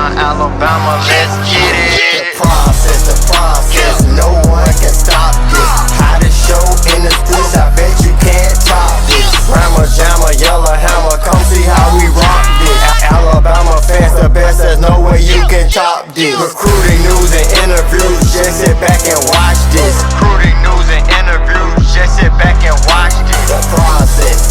Touchdown, Alabama, let's get it. The process, no one can stop this. Hottest show in the streets, I bet you can't top this. Rammer, jammer, yellow hammer, come see how we rock this. Alabama fans the best, there's no way you can top this. Recruiting news and interviews, just sit back and watch this. Recruiting news and interviews, just sit back and watch this. The process.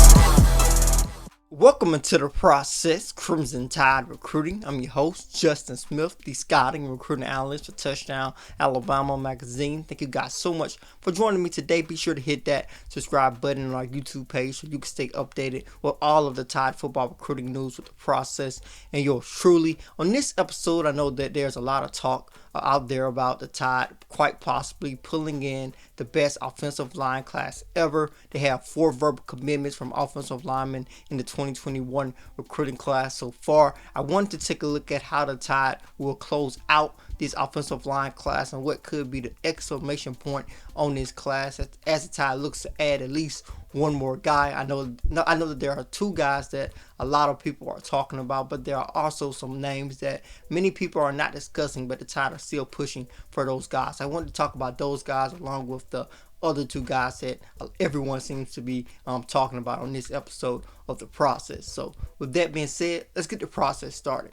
Welcome into The Process, Crimson Tide Recruiting. I'm your host, Justin Smith, the scouting and recruiting analyst for Touchdown Alabama magazine. Thank you guys so much for joining me today. Be sure to hit that subscribe button on our YouTube page so you can stay updated with all of the Tide football recruiting news with The Process and yours truly. On this episode, I know that there's a lot of talk out there about the Tide quite possibly pulling in the best offensive line class ever. They have 4 verbal commitments from offensive linemen in the 2021 recruiting class so far. I wanted to take a look at how the Tide will close out this offensive line class and what could be the exclamation point on this class as the Tide looks to add at least one more guy. I know that there are 2 guys that a lot of people are talking about, but there are also some names that many people are not discussing, but the Tide are still pushing for those guys. I wanted to talk about those guys along with the other 2 guys that everyone seems to be talking about on this episode of The Process. So with that being said, let's get the process started.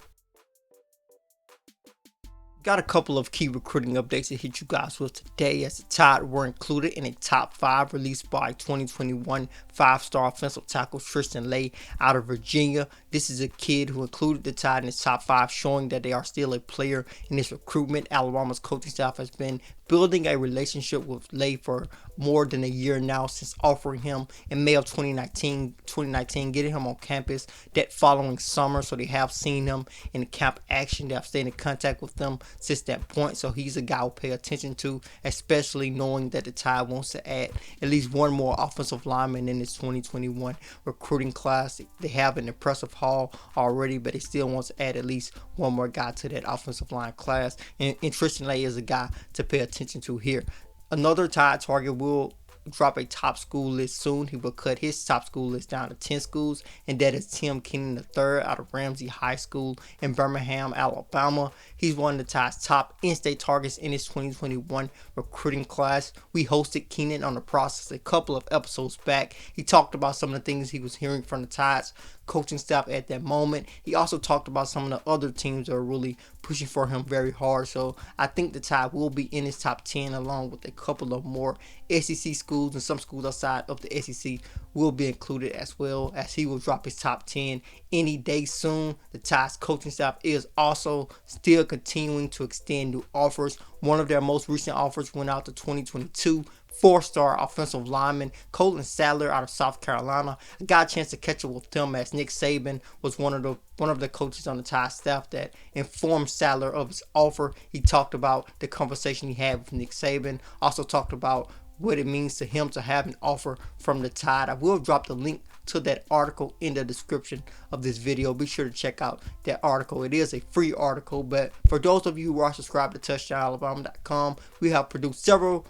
Got a couple of key recruiting updates to hit you guys with today, as the Tide were included in a top 5 released by 2021 5-star offensive tackle Tristan Leigh out of Virginia. This is a kid who included the Tide in his top 5, showing that they are still a player in this recruitment. Alabama's coaching staff has been building a relationship with Leigh for more than a year now, since offering him in May of 2019, getting him on campus that following summer. So they have seen him in camp action. They have stayed in contact with them since that point. So he's a guy we'll pay attention to, especially knowing that the Tide wants to add at least one more offensive lineman in this 2021 recruiting class. They have an impressive haul already, but they still want to add at least one more guy to that offensive line class. And Tristan Leigh is a guy to pay attention to here. Another Tide target will drop a top school list soon. He will cut his top school list down to 10 schools, and that is Tim Keenan III out of Ramsey High School in Birmingham, Alabama. He's one of the Tide's top in-state targets in his 2021 recruiting class. We hosted Keenan on The Process a couple of episodes back. He talked about some of the things he was hearing from the Tide's coaching staff at that moment. He also talked about some of the other teams that are really pushing for him very hard. So I think the Tide will be in his top 10, along with a couple of more SEC schools, and some schools outside of the SEC will be included as well, as he will drop his top 10 any day soon. The Tide's coaching staff is also still continuing to extend new offers. One of their most recent offers went out to 2022 4-star offensive lineman Colin Sadler out of South Carolina. I got a chance to catch up with him, as Nick Saban was one of the coaches on the Tide staff that informed Sadler of his offer. He talked about the conversation he had with Nick Saban, also talked about what it means to him to have an offer from the Tide. I will drop the link to that article in the description of this video. Be sure to check out that article. It is a free article, but for those of you who are subscribed to touchdownalabama.com, we have produced several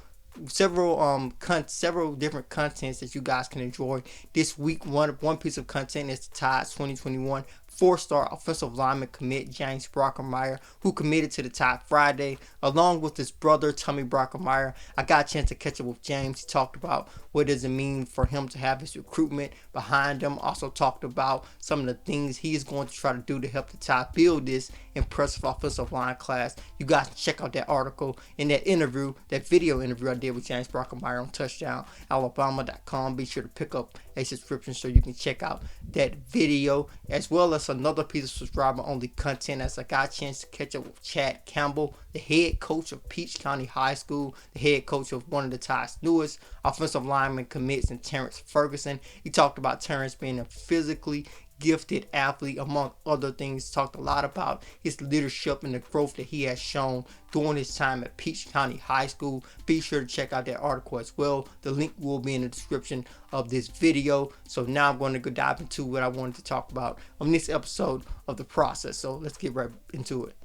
different contents that you guys can enjoy this week. One piece of content is the Tide's 2021 4-star offensive lineman commit James Brockermeyer, who committed to the Tide Friday, along with his brother Tommy Brockermeyer. I got a chance to catch up with James. He talked about what does it mean for him to have his recruitment behind him. Also talked about some of the things he is going to try to do to help the Tide build this impressive offensive line class. You guys can check out that article in that interview, that video interview I did with James Brockermeyer on touchdownalabama.com. Be sure to pick up a subscription so you can check out that video, as well as another piece of subscriber only content, as I got a chance to catch up with Chad Campbell, the head coach of Peach County High School, the head coach of one of the Tide's newest offensive lineman commits, in Terrence Ferguson. He talked about Terrence being a physically gifted athlete, among other things. Talked a lot about his leadership and the growth that he has shown during his time at Peach County High School. Be sure to check out that article as well. The link will be in the description of this video. So now I'm going to go dive into what I wanted to talk about on this episode of The Process. So let's get right into it.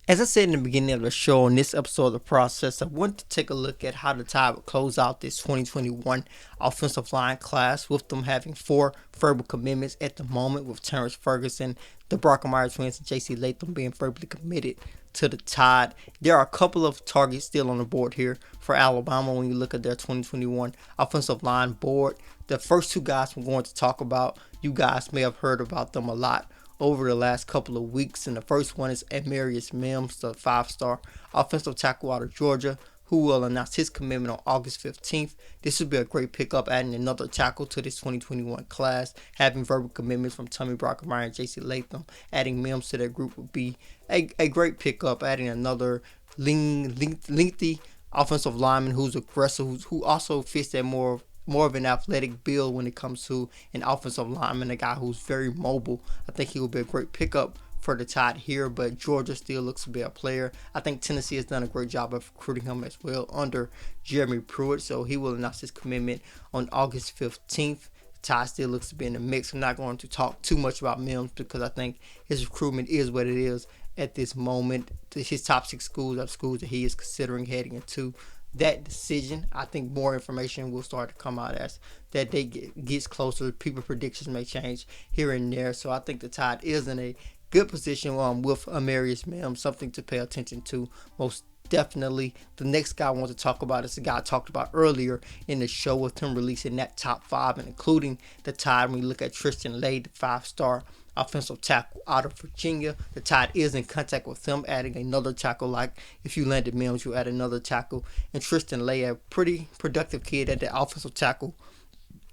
As I said in the beginning of the show, on this episode of The Process, I want to take a look at how the Tide would close out this 2021 offensive line class, with them having 4 verbal commitments at the moment, with Terrence Ferguson, the Brockemeyer twins, and J.C. Latham being verbally committed to the Tide. There are a couple of targets still on the board here for Alabama when you look at their 2021 offensive line board. The first 2 guys we're going to talk about, you guys may have heard about them a lot over the last couple of weeks, and the first one is Amarius Mims, the 5-star offensive tackle out of Georgia, who will announce his commitment on August 15th. This would be a great pickup, adding another tackle to this 2021 class. Having verbal commitments from Tommy Brockemeyer and J.C. Latham, adding Mims to that group would be a great pickup, adding another lengthy offensive lineman who's aggressive, who also fits that more of an athletic build when it comes to an offensive lineman, a guy who's very mobile. I think he will be a great pickup for the Tide here, but Georgia still looks to be a player. I think Tennessee has done a great job of recruiting him as well under Jeremy Pruitt, so he will announce his commitment on August 15th. Tide still looks to be in the mix. I'm not going to talk too much about Mims because I think his recruitment is what it is at this moment. His top 6 schools are schools that he is considering heading into that decision. I think more information will start to come out as that day gets closer. People's predictions may change here and there, so I think the Tide is in a good position with Amarius Mims, something to pay attention to most definitely. The next guy I want to talk about is the guy I talked about earlier in the show, with him releasing that top 5 and including the Tide. When you look at Tristan Leigh, the 5-star offensive tackle out of Virginia, the Tide is in contact with him, adding another tackle. Like if you landed Mims, you add another tackle. And Tristan Leigh, a pretty productive kid at the offensive tackle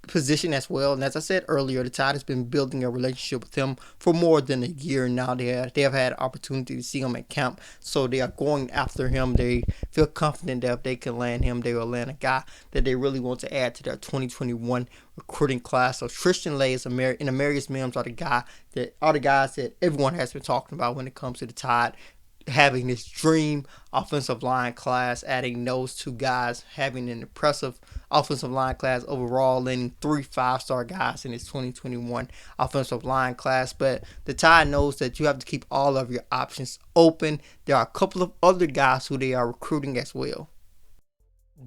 position as well. And as I said earlier, the Tide has been building a relationship with him for more than a year now. They have had opportunity to see him at camp, so they are going after him. They feel confident that if they can land him, they will land a guy that they really want to add to their 2021 recruiting class. So Tristan Leigh and Amarius Mims are the guys that everyone has been talking about when it comes to the Tide having this dream offensive line class, adding those 2 guys, having an impressive offensive line class overall, landing 3 5-star guys in this 2021 offensive line class. But the Tide knows that you have to keep all of your options open. There are a couple of other guys who they are recruiting as well.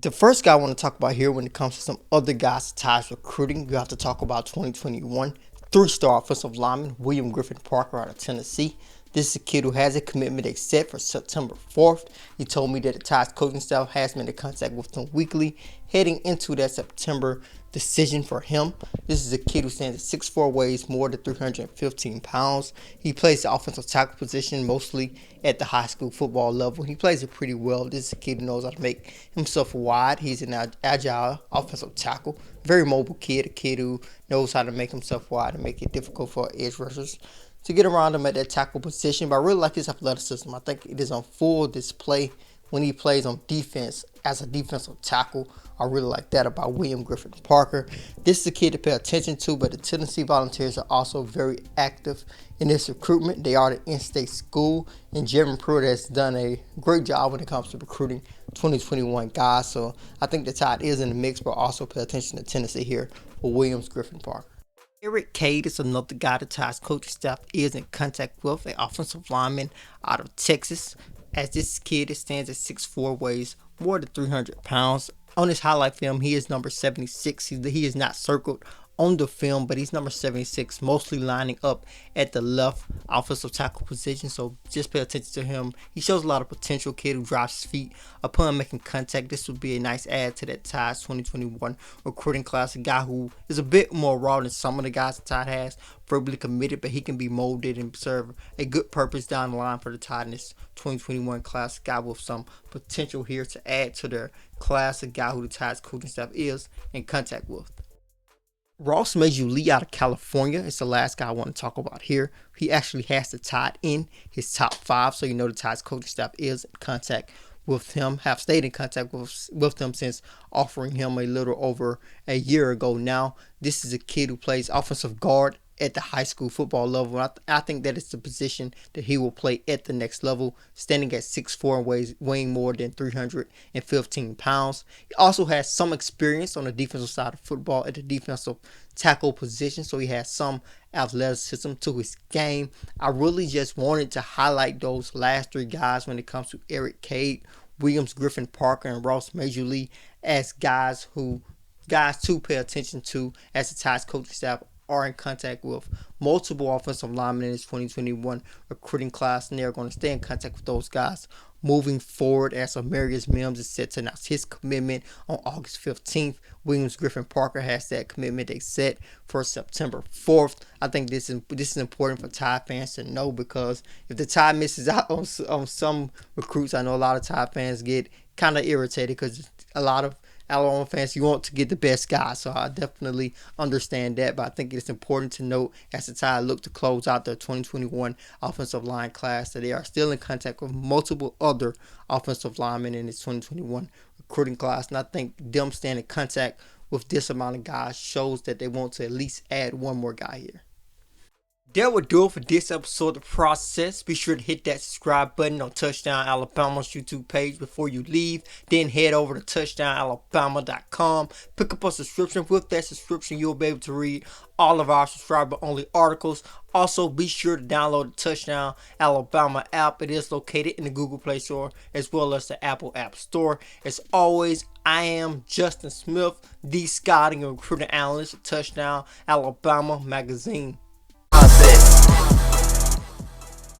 The first guy I want to talk about here when it comes to some other guys the Tide's recruiting, you have to talk about 2021 3-star offensive lineman William Griffin-Parker out of Tennessee. This is a kid who has a commitment they set for September 4th. He told me that the Tide's coaching staff has been in contact with him weekly heading into that September decision for him. This is a kid who stands at 6'4", weighs more than 315 pounds. He plays the offensive tackle position mostly at the high school football level. He plays it pretty well. This is a kid who knows how to make himself wide. He's an agile offensive tackle. Very mobile kid, a kid who knows how to make himself wide and make it difficult for edge rushers to get around him at that tackle position. But I really like his athleticism. I think it is on full display when he plays on defense as a defensive tackle. I really like that about William Griffin-Parker. This is a kid to pay attention to, but the Tennessee Volunteers are also very active in this recruitment. They are the in-state school, and Jeremy Pruitt has done a great job when it comes to recruiting 2021 guys. So I think the Tide is in the mix, but also pay attention to Tennessee here for Williams Griffin-Parker. Erick Cade is another guy the Tide's coaching staff is in contact with, an offensive lineman out of Texas. As this kid stands at 6'4", weighs more than 300 pounds. On his highlight film, he is number 76. He is not circled on the film, but he's number 76, mostly lining up at the left offensive tackle position. So just pay attention to him. He shows a lot of potential. Kid who drives his feet upon making contact. This would be a nice add to that Tide's 2021 recruiting class. A guy who is a bit more raw than some of the guys the Tide has, verbally committed, but he can be molded and serve a good purpose down the line for the Tide in this 2021 class. A guy with some potential here to add to their class. A guy who the Tide's coaching staff is in contact with. Ross Maseuli out of California is the last guy I want to talk about here. He actually has the Tide in his top 5, so you know the Tide's coaching staff is in contact with him, have stayed in contact with him since offering him a little over a year ago now. This is a kid who plays offensive guard at the high school football level. I think that it's the position that he will play at the next level, standing at 6'4" and weighing more than 315 pounds. He also has some experience on the defensive side of football at the defensive tackle position, so he has some athleticism to his game. I really just wanted to highlight those last three guys when it comes to Erick Cade, Williams, Griffin-Parker, and Ross Maseuli as guys to pay attention to, as the Titans coaching staff are in contact with multiple offensive linemen in this 2021 recruiting class, and they're going to stay in contact with those guys moving forward, as Amarius Mims is set to announce his commitment on August 15th. Williams Griffin-Parker has that commitment they set for September 4th. I think this is important for Tide fans to know, because if the Tide misses out on some recruits, I know a lot of Tide fans get kind of irritated, because a lot of Alabama fans, you want to get the best guys, so I definitely understand that. But I think it's important to note, as the Tide look to close out the 2021 offensive line class, that they are still in contact with multiple other offensive linemen in this 2021 recruiting class. And I think them staying in contact with this amount of guys shows that they want to at least add one more guy here. That would do it for this episode of The Process. Be sure to hit that subscribe button on Touchdown Alabama's YouTube page before you leave. Then head over to touchdownalabama.com. Pick up a subscription. With that subscription, you'll be able to read all of our subscriber-only articles. Also, be sure to download the Touchdown Alabama app. It is located in the Google Play Store as well as the Apple App Store. As always, I am Justin Smith, the scouting and recruiting analyst at Touchdown Alabama magazine.